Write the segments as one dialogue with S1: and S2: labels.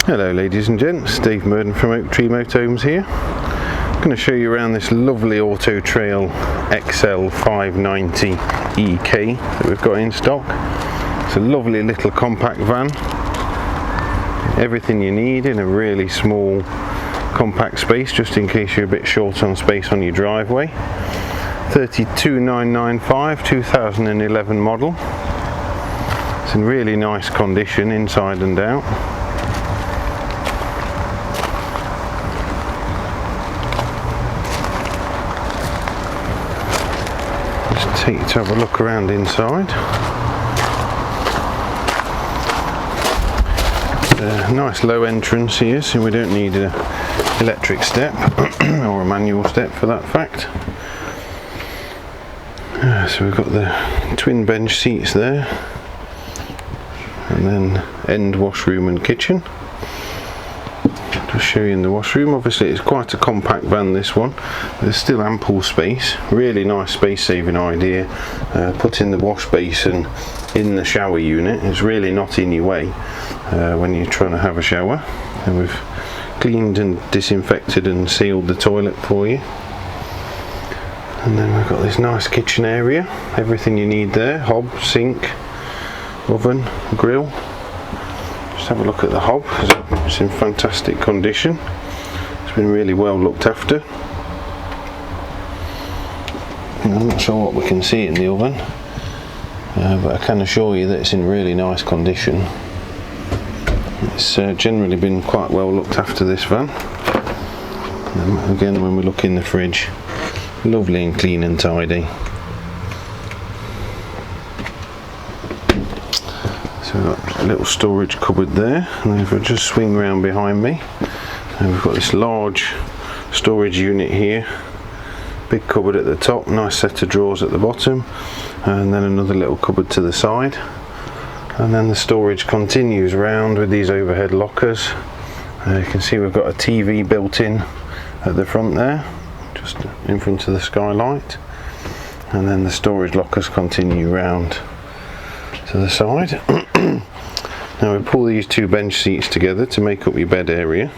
S1: Hello ladies and gents, Dave Murden from Oaktree Motorhomes here. I'm going to show you around this lovely Auto Trail XL 590 EK that we've got in stock. It's a lovely little compact van. Everything you need in a really small compact space, just in case you're a bit short on space on your driveway. 32995, 2011 model. It's in really nice condition inside and out. Just take you to have a look around inside. Nice low entrance here, so we don't need an electric step or a manual step for that fact. So we've got the twin bench seats there, and then end washroom and kitchen. Just show you in the washroom. Obviously it's quite a compact van, this one. There's still ample space. Really nice space saving idea. Putting the wash basin in the shower unit. It's really not in your way when you're trying to have a shower. And we've cleaned and disinfected and sealed the toilet for you. And then we've got this nice kitchen area. Everything you need there. Hob, sink, oven, grill. Just have a look at the hob. It's in fantastic condition. It's been really well looked after. I'm not sure what we can see in the oven, but I can assure you that it's in really nice condition. It's generally been quite well looked after, this van. And again, when we look in the fridge, lovely and clean and tidy. So we've got a little storage cupboard there, and then if I just swing around behind me, and we've got this large storage unit here. Big cupboard at the top, nice set of drawers at the bottom, and then another little cupboard to the side. And then the storage continues round with these overhead lockers. You can see we've got a TV built in at the front there, just in front of the skylight. And then the storage lockers continue round to the side. Now we pull these two bench seats together to make up your bed area.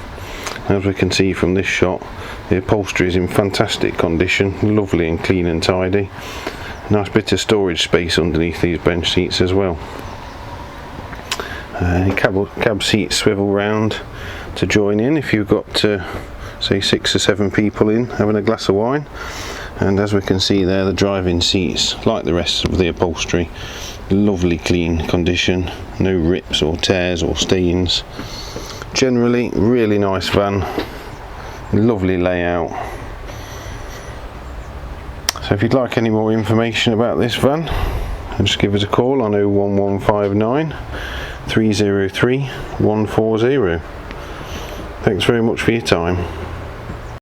S1: As we can see from this shot, the upholstery is in fantastic condition, lovely and clean and tidy. Nice bit of storage space underneath these bench seats as well. Cab seats swivel round to join in if you've got say 6 or 7 people in having a glass of wine. And as we can see there, the driving seats, like the rest of the upholstery, lovely clean condition, no rips or tears or stains. Generally really nice van, lovely layout. So if you'd like any more information about this van, just give us a call on 01159 303 140. Thanks very much for your time.